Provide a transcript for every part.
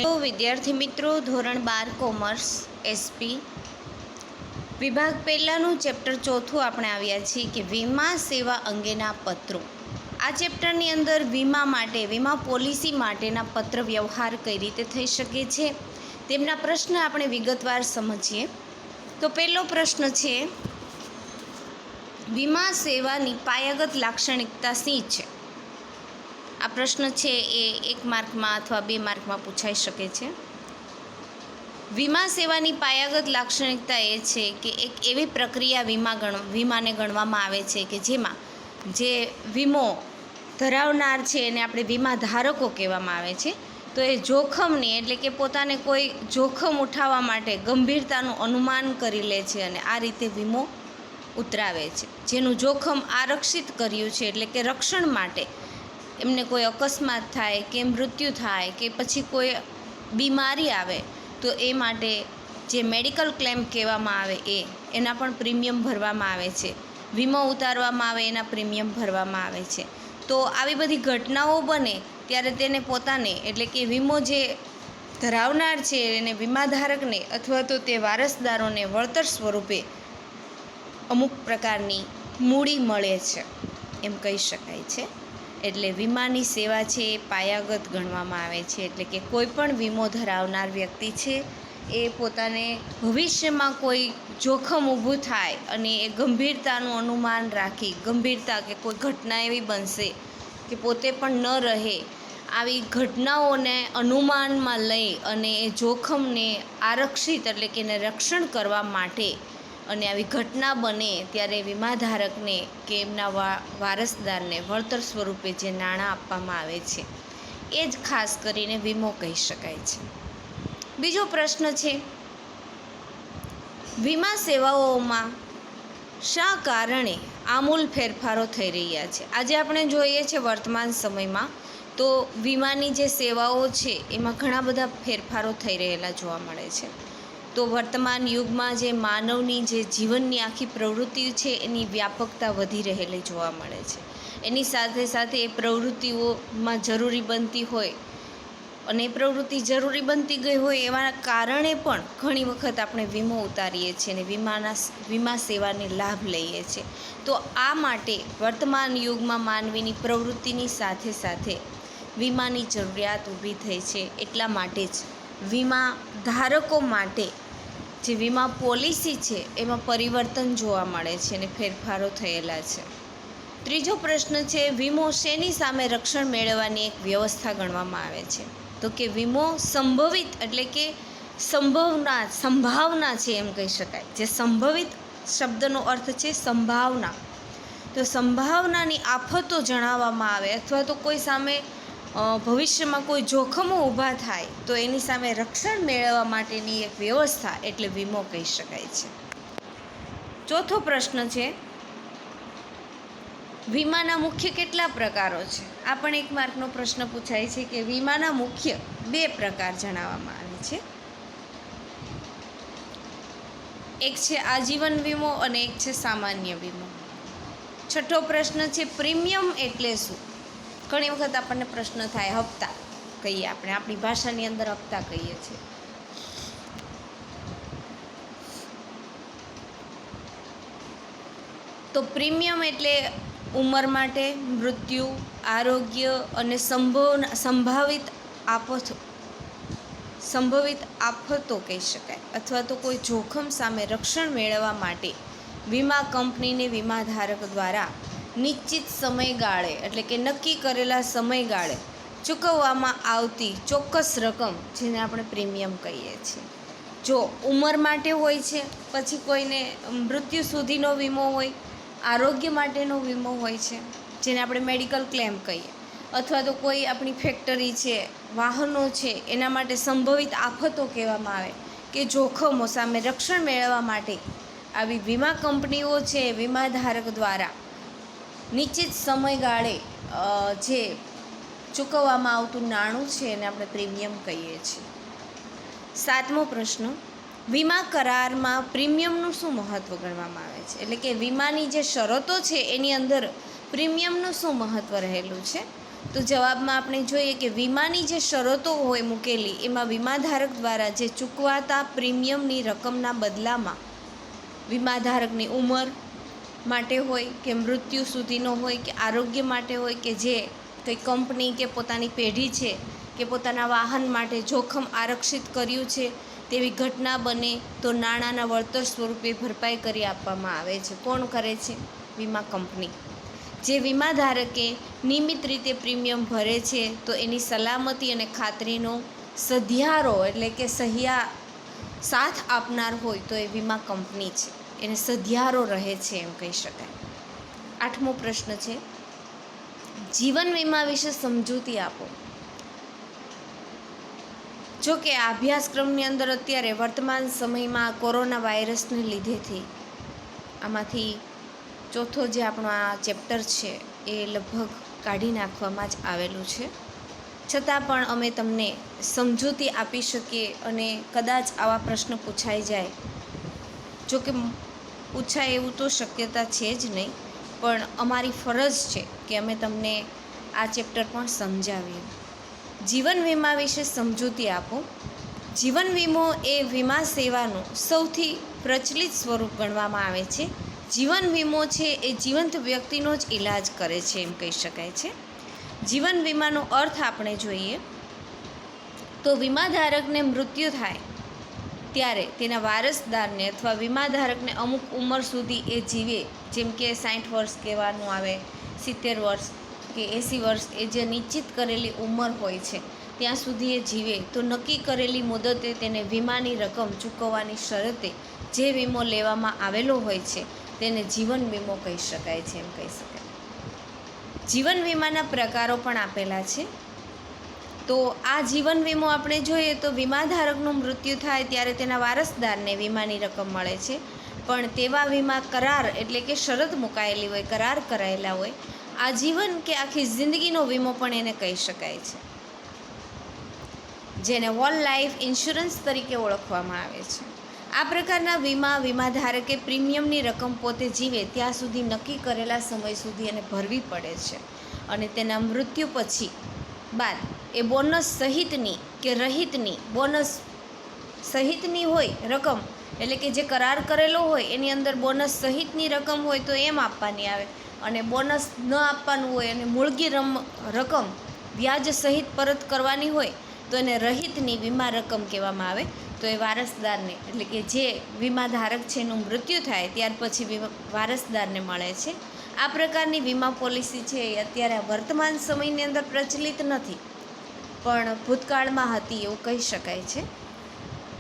તો વિદ્યાર્થી મિત્રો, ધોરણ 12 કોમર્સ એસપી વિભાગ પહેલાંનું ચેપ્ટર ચોથું આપણે આવ્યા છીએ કે વીમા સેવા અંગેના પત્રો. આ ચેપ્ટરની અંદર વીમા માટે, વીમા પોલિસી માટેના પત્ર વ્યવહાર કઈ રીતે થઈ શકે છે તેમના પ્રશ્ન આપણે વિગતવાર સમજીએ. તો પહેલો પ્રશ્ન છે, વીમા સેવાની પાયાગત લાક્ષણિકતા શી છે? આ પ્રશ્ન છે એ 1 માર્કમાં અથવા 2 માર્કમાં પૂછાઈ શકે છે. વીમા સેવાની પાયાગત લાક્ષણિકતા એ છે કે એક એવી પ્રક્રિયા વીમાને ગણવામાં આવે છે કે જેમાં જે વીમો ધરાવનાર છે એને આપણે વીમા ધારકો કહેવામાં આવે છે. તો એ જોખમને, એટલે કે પોતાને કોઈ જોખમ ઉઠાવવા માટે ગંભીરતાનું અનુમાન કરી લે છે અને આ રીતે વીમો ઉતરાવે છે. જેનું જોખમ આરક્ષિત કર્યું છે, એટલે કે રક્ષણ માટે એમને કોઈ અકસ્માત થાય કે મૃત્યુ થાય કે પછી કોઈ બીમારી આવે તો એ માટે જે મેડિકલ ક્લેમ કહેવામાં આવે એના પણ પ્રીમિયમ ભરવામાં આવે છે. વીમો ઉતારવામાં આવે એના પ્રીમિયમ ભરવામાં આવે છે. તો આવી બધી ઘટનાઓ બને ત્યારે તેને પોતાને, એટલે કે વીમો જે ધરાવનાર છે એને વીમાધારકને અથવા તો તે વારસદારોને વળતર સ્વરૂપે અમુક પ્રકારની મૂડી મળે છે એમ કહી શકાય છે. એટલે વીમાની સેવા છે એ પાયાગત ગણવામાં આવે છે. એટલે કે કોઈ પણ વીમો ધરાવનાર વ્યક્તિ છે એ પોતાને ભવિષ્યમાં કોઈ જોખમ ઊભું થાય અને એ ગંભીરતાનું અનુમાન રાખી, ગંભીરતા કે કોઈ ઘટના એવી બનશે કે પોતે પણ ન રહે, આવી ઘટનાઓને અનુમાનમાં લઈ અને એ જોખમને આરક્ષિત, એટલે કે એને રક્ષણ કરવા માટે અને આવી ઘટના બને ત્યારે વીમાધારકને કે એમના વારસદારને વળતર સ્વરૂપે જે નાણાં આપવામાં આવે છે એ જ ખાસ કરીને વીમો કહી શકાય છે. બીજો પ્રશ્ન છે, વીમા સેવાઓમાં શા કારણે આમૂલ ફેરફારો થઈ રહ્યા છે? આજે આપણે જોઈએ છીએ વર્તમાન સમયમાં તો વીમાની જે સેવાઓ છે એમાં ઘણા બધા ફેરફારો થઈ રહેલા જોવા મળે છે. તો વર્તમાન યુગમાં જે માનવની જે જીવનની આખી પ્રવૃત્તિ છે એની વ્યાપકતા વધી રહેલી જોવા મળે છે. એની સાથે સાથે એ પ્રવૃત્તિઓમાં જરૂરી બનતી હોય અને એ પ્રવૃત્તિ જરૂરી બનતી ગઈ હોય એવા કારણે પણ ઘણી વખત આપણે વીમો ઉતારીએ છીએ અને વીમા સેવાને લાભ લઈએ છીએ. તો આ માટે વર્તમાન યુગમાં માનવીની પ્રવૃત્તિની સાથે સાથે વીમાની જરૂરિયાત ઊભી થઈ છે. એટલા માટે જ વીમા ધારકો માટે જે વીમા પોલિસી છે એમાં પરિવર્તન જોવા મળે છે અને ફેરફારો થયેલા છે. ત્રીજો પ્રશ્ન છે, વીમો શેની સામે રક્ષણ મેળવવાની એક વ્યવસ્થા ગણવામાં આવે છે? તો કે વીમો સંભવિત, એટલે કે સંભાવના છે એમ કહી શકાય. જે સંભવિત શબ્દનો અર્થ છે સંભાવના. તો સંભાવનાની આફતો જણાવવામાં આવે અથવા તો કોઈ સામે ભવિષ્યમાં કોઈ જોખમો ઊભા થાય તો એની સામે રક્ષણ મેળવવા માટેની એક વ્યવસ્થા એટલે વીમો કહી શકાય છે. ચોથો પ્રશ્ન છે, વીમાના મુખ્ય કેટલા પ્રકારો છે? આ પણ 1 માર્કનો પ્રશ્ન પૂછાય છે કે વીમાના મુખ્ય 2 પ્રકાર જણાવવામાં આવે છે. એક છે આજીવન વીમો અને એક છે સામાન્ય વીમો. છઠ્ઠો પ્રશ્ન છે, પ્રીમિયમ એટલે શું? ઘણી વખત આપણને પ્રશ્ન થાય, હપ્તા કહીએ આપણે, આપણી ભાષાની અંદર હપ્તા કહીએ છીએ. તો પ્રીમિયમ એટલે ઉંમર માટે, મૃત્યુ, આરોગ્ય અને સંભવિત આફતો કહી શકાય અથવા તો કોઈ જોખમ સામે રક્ષણ મેળવવા માટે વીમા કંપનીને વીમાધારક દ્વારા નિશ્ચિત સમયગાળે, એટલે કે નક્કી કરેલા સમયગાળે ચૂકવવામાં આવતી ચોક્કસ રકમ, જેને આપણે પ્રીમિયમ કહીએ છીએ. જો ઉંમર માટે હોય છે, પછી કોઈને મૃત્યુ સુધીનો વીમો હોય, આરોગ્ય માટેનો વીમો હોય છે જેને આપણે મેડિકલ ક્લેમ કહીએ, અથવા તો કોઈ આપણી ફેક્ટરી છે, વાહનો છે, એના માટે સંભવિત આફતો કહેવામાં આવે કે જોખમો સામે રક્ષણ મેળવવા માટે આવી વીમા કંપનીઓ છે વીમાધારક દ્વારા નિશ્ચિત સમયગાળે જે ચૂકવવામાં આવતું નાણું છે એને આપણે પ્રીમિયમ કહીએ છીએ. 7મો પ્રશ્ન, વીમા કરારમાં પ્રીમિયમનું શું મહત્ત્વ ગણવામાં આવે છે? એટલે કે વીમાની જે શરતો છે એની અંદર પ્રીમિયમનું શું મહત્ત્વ રહેલું છે? તો જવાબમાં આપણે જોઈએ કે વીમાની જે શરતો હોય મૂકેલી એમાં વીમાધારક દ્વારા જે ચૂકવાતા પ્રીમિયમની રકમના બદલામાં વીમાધારકની ઉંમર માટે હોય કે મૃત્યુ સુધીનો હોય કે આરોગ્ય માટે હોય કે જે કંઈ કંપની કે પોતાની પેઢી છે કે પોતાના વાહન માટે જોખમ આરક્ષિત કર્યું છે તેવી ઘટના બને તો નાણાંના વળતર સ્વરૂપે ભરપાઈ કરી આપવામાં આવે છે. કોણ કરે છે? વીમા કંપની. જે વીમાધારકે નિયમિત રીતે પ્રીમિયમ ભરે છે તો એની સલામતી અને ખાતરીનો સધિયારો એટલે કે સાથ આપનાર હોય તો એ વીમા કંપની છે, એને સધિયારો રહે છે એમ કહી શકાય. 8મો પ્રશ્ન છે, જીવન વીમા વિશે સમજૂતી આપો. જો કે આ અભ્યાસક્રમની અંદર અત્યારે વર્તમાન સમયમાં કોરોના વાયરસને લીધેથી આમાંથી ચોથો જે આપણો આ ચેપ્ટર છે એ લગભગ કાઢી નાખવામાં જ આવેલું છે. છતાં પણ અમે તમને સમજૂતી આપી શકીએ અને કદાચ આવા પ્રશ્ન પૂછાઈ જાય, જો કે પૂછાય એવું તો શક્યતા છે જ નહીં, પણ અમારી ફરજ છે કે અમે તમને આ ચેપ્ટર પણ સમજાવીએ. જીવન વીમા વિશે સમજૂતી આપો. જીવન વીમો એ વીમા સેવાનું સૌથી પ્રચલિત સ્વરૂપ ગણવામાં આવે છે. જીવન વીમો છે એ જીવંત વ્યક્તિનો જ ઈલાજ કરે છે એમ કહી શકાય છે. જીવન વીમાનો અર્થ આપણે જોઈએ તો વીમાધારકને મૃત્યુ થાય ત્યારે તેના વારસદારને અથવા વીમાધારકને અમુક ઉંમર સુધી એ જીવે, જેમ કે 60 વર્ષ કહેવાનું આવે, 70 વર્ષ કે 80 વર્ષ, એ જે નિશ્ચિત કરેલી ઉંમર હોય છે ત્યાં સુધી એ જીવે તો નક્કી કરેલી મુદતે તેને વીમાની રકમ ચૂકવવાની શરતે જે વીમો લેવામાં આવેલો હોય છે તેને જીવન વીમો કહી શકાય છે એમ કહી શકાય. જીવન વીમાના પ્રકારો પણ આપેલા છે. તો આ જીવન વીમો આપણે જોઈએ તો વીમાધારકનું મૃત્યુ થાય ત્યારે તેના વારસદારને વીમાની રકમ મળે છે, પણ તેવા વીમા કરાર એટલે કે શરત મુકાયેલી હોય, કરાર કરાયેલા હોય, આજીવન કે આખી જિંદગીનો વીમો પણ એને કહી શકાય છે, જેને હોલ લાઈફ ઇન્સ્યોરન્સ તરીકે ઓળખવામાં આવે છે. આ પ્રકારના વીમાધારકે પ્રીમિયમની રકમ પોતે જીવે ત્યાં સુધી નક્કી કરેલા સમય સુધી એને ભરવી પડે છે અને તેના મૃત્યુ પછી બાદ એ બોનસ સહિતની કે રહિતની, બોનસ સહિતની હોય રકમ એટલે કે જે કરાર કરેલો હોય એની અંદર બોનસ સહિતની રકમ હોય તો એમ આપવાની આવે, અને બોનસ ન આપવાનું હોય અને મૂળગી રકમ વ્યાજ સહિત પરત કરવાની હોય તો એને રહિતની વીમા રકમ કહેવામાં આવે. તો એ વારસદારને એટલે કે જે વીમાધારક છે એનું મૃત્યુ થાય ત્યાર પછી વારસદારને મળે છે. આ પ્રકારની વીમા પોલિસી છે એ અત્યારે વર્તમાન સમયની અંદર પ્રચલિત નથી, પણ ભૂતકાળમાં હતી એવું કહી શકાય છે.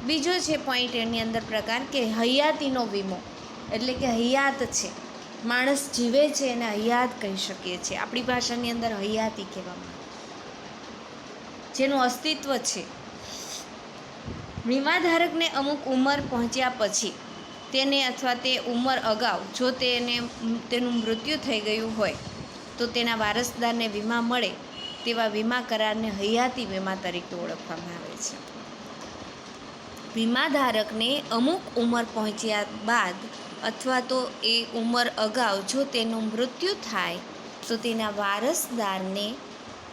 બીજો છે પોઈન્ટ એની અંદર પ્રકાર કે હયાતીનો વીમો, એટલે કે હયાત છે, માણસ જીવે છે એને હયાત કહી શકીએ છીએ. આપણી ભાષાની અંદર હયાતી કહેવામાં આવે, જેનું અસ્તિત્વ છે. વીમાધારકને અમુક ઉંમર પહોંચ્યા પછી તેને અથવા તે ઉંમર અગાઉ જો તેનું મૃત્યુ થઈ ગયું હોય તો તેના વારસદારને વીમા મળે તેવા વીમા કરારને હયાતી વીમા તરીકે ઓળખવામાં આવે છે. વીમાધારકને અમુક ઉંમર પહોંચ્યા બાદ અથવા તો એ ઉંમર અગાઉ જો તેનું મૃત્યુ થાય તો તેના વારસદારને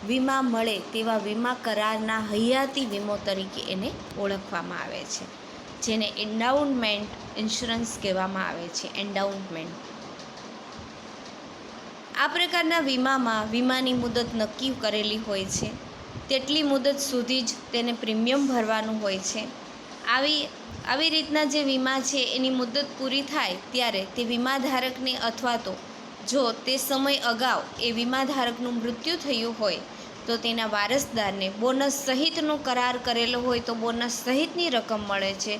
વીમા મળે તેવા વીમા કરારના હયાતી વીમો તરીકે એને ઓળખવામાં આવે છે, જેને એન્ડાઉન્ટમેન્ટ ઇન્સ્યોરન્સ કહેવામાં આવે છે. એન્ડાઉન્ટમેન્ટ. આ પ્રકારના વીમામાં વીમાની મુદત નક્કી કરેલી હોય છે, તેટલી મુદત સુધી જ તેને પ્રીમિયમ ભરવાનું હોય છે. આવી રીતના જે વીમા છે એની મુદત પૂરી થાય ત્યારે તે વીમાધારકને અથવા તો જો તે સમય અગાઉ એ વીમાધારકનું મૃત્યુ થયું હોય તો તેના વારસદારને બોનસ સહિતનો કરાર કરેલો હોય તો બોનસ સહિતની રકમ મળે છે,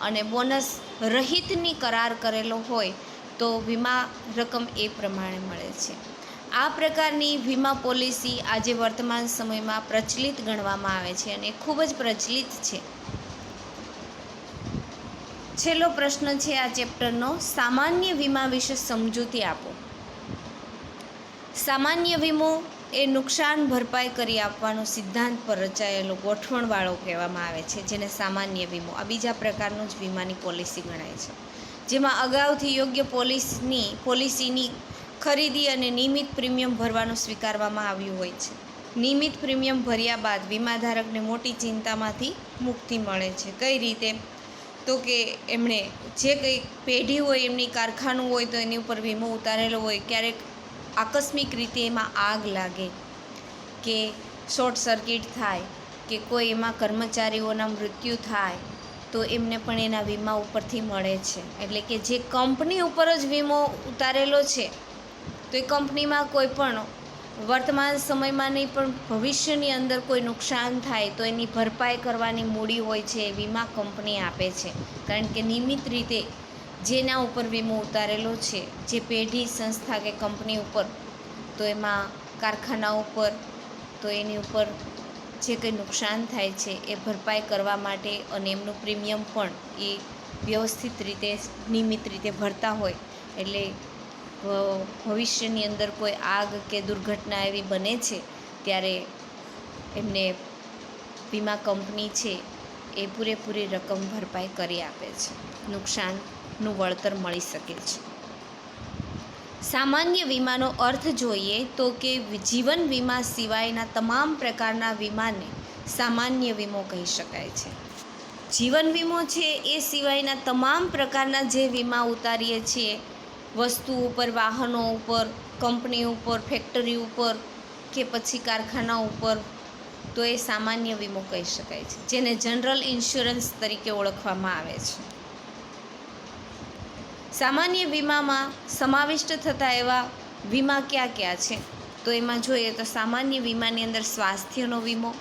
અને બોનસ રહિતની કરાર કરેલો હોય તો વીમા રકમ એ પ્રમાણે મળે છે. આ પ્રકારની વીમા પોલિસી આજે વર્તમાન સમયમાં પ્રચલિત ગણવામાં આવે છે અને ખૂબ જ પ્રચલિત છે. છેલ્લો પ્રશ્ન છે આ ચેપ્ટરનો, સામાન્ય વીમા વિશે સમજૂતી આપો. સામાન્ય વીમો એ નુકસાન ભરપાઈ કરી આપવાનો સિદ્ધાંત પર રચાયેલો ગોઠવણવાળો કહેવામાં આવે છે, જેને સામાન્ય વીમો. આ બીજા પ્રકારનું જ વીમાની પોલિસી ગણાય છે, જેમાં અગાઉથી યોગ્ય પોલિસીની ખરીદી અને નિયમિત પ્રીમિયમ ભરવાનું સ્વીકારવામાં આવ્યું હોય છે. નિયમિત પ્રીમિયમ ભર્યા બાદ વીમાધારકને મોટી ચિંતામાંથી મુક્તિ મળે છે. કઈ રીતે? તો કે એમણે જે કંઈ પેઢી હોય, એમની કારખાનું હોય તો એની ઉપર વીમો ઉતારેલો હોય, ક્યારેક આકસ્મિક રીતે એમાં આગ લાગે કે શોર્ટ સર્કિટ થાય કે કોઈ એમાં કર્મચારીઓના મૃત્યુ થાય તો એમને પણ એના વીમા ઉપરથી મળે છે. એટલે કે જે કંપની ઉપર જ વીમો ઉતારેલો છે તો એ કંપનીમાં કોઈ પણ વર્તમાન સમયમાં નહીં પણ ભવિષ્યની અંદર કોઈ નુકસાન થાય તો એની ભરપાઈ કરવાની મૂડી હોય છે એ વીમા કંપની આપે છે. કારણ કે નિયમિત રીતે જેના ઉપર વીમો ઉતારેલો છે, જે પેઢી, સંસ્થા કે કંપની ઉપર, તો એમાં કારખાના ઉપર, તો એની ઉપર જે કંઈ નુકસાન થાય છે એ ભરપાઈ કરવા માટે અને એમનું પ્રીમિયમ પણ એ વ્યવસ્થિત રીતે, નિયમિત રીતે ભરતા હોય એટલે ભવિષ્યની અંદર કોઈ આગ કે દુર્ઘટના એવી બને છે ત્યારે એમને વીમા કંપની છે એ પૂરેપૂરી રકમ ભરપાઈ કરી આપે છે. નુકસાનનું વળતર મળી શકે છે. સામાન્ય વીમાનો અર્થ જોઈએ તો કે જીવન વીમા સિવાયના તમામ પ્રકારના વીમાને સામાન્ય વીમો કહી શકાય છે. જીવન વીમો છે એ સિવાયના તમામ પ્રકારના જે વીમા ઉતારીએ છીએ, વસ્તુ ઉપર, વાહનો ઉપર, કંપની ઉપર, ફેક્ટરી ઉપર કે પછી કારખાના ઉપર, તો એ સામાન્ય વીમો કહી શકાય છે, જેને જનરલ ઇન્સ્યોરન્સ તરીકે ઓળખવામાં આવે છે. સામાન્ય વીમામાં સમાવિષ્ટ થતા એવા વીમા કયા કયા છે? તો એમાં જોઈએ તો સામાન્ય વીમાની અંદર સ્વાસ્થ્યનો વીમો,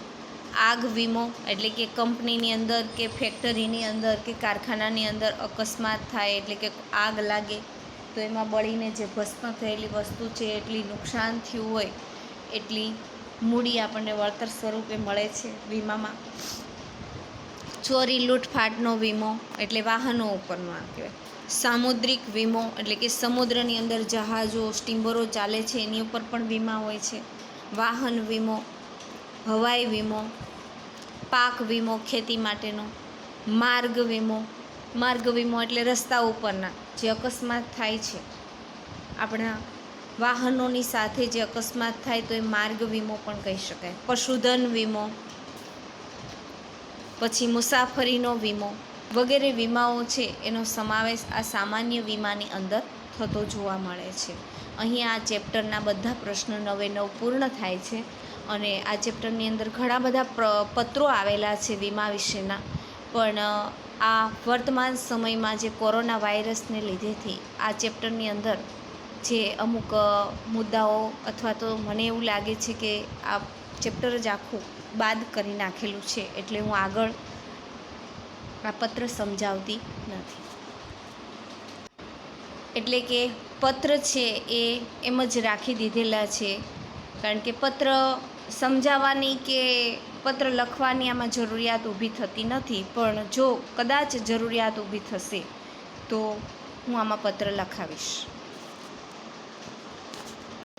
આગ વીમો એટલે કે કંપનીની અંદર કે ફેક્ટરીની અંદર કે કારખાનાની અંદર અકસ્માત થાય એટલે કે આગ લાગે તો એમાં બળીને જે ભસ્મ થયેલી વસ્તુ છે, એટલી નુકસાન થયું હોય એટલી મૂડી આપણને વળતર સ્વરૂપે મળે છે વીમામાં. ચોરી લૂંટફાટનો વીમો એટલે વાહનો ઉપરનો આ કહેવાય. સામુદ્રિક વીમો એટલે કે સમુદ્રની અંદર જહાજો, સ્ટીમરો ચાલે છે એની ઉપર પણ વીમા હોય છે. વાહન વીમો, હવાઈ વીમો, પાક વીમો ખેતી માટેનો, માર્ગ વીમો. માર્ગ વીમો એટલે રસ્તા ઉપરના જે અકસ્માત થાય છે, આપણા વાહનોની સાથે જે અકસ્માત થાય તો એ માર્ગ વીમો પણ કહી શકાય. પશુધન વીમો, પછી મુસાફરીનો વીમો વગેરે વીમાઓ છે એનો સમાવેશ આ સામાન્ય વીમાની અંદર થતો જોવા મળે છે. અહીં આ ચેપ્ટરના બધા પ્રશ્નો 9 પૂર્ણ થાય છે અને આ ચેપ્ટરની અંદર ઘણા બધા પત્રો આવેલા છે વીમા વિશેના, પણ આ વર્તમાન સમયમાં જે કોરોના વાયરસને લીધેથી આ ચેપ્ટરની અંદર જે અમુક મુદ્દાઓ અથવા તો મને એવું લાગે છે કે આ ચેપ્ટર જ આખું બાદ કરી નાખેલું છે, એટલે હું આગળ આ પત્ર સમજાવતી નથી. એટલે કે પત્ર છે એ એમ જ રાખી દીધેલા છે, કારણ કે પત્ર સમજાવવાની કે પત્ર લખવાની આમાં જરૂરિયાત ઊભી થતી નથી, પણ જો કદાચ જરૂરિયાત ઊભી થશે તો હું આમાં પત્ર લખાવીશ.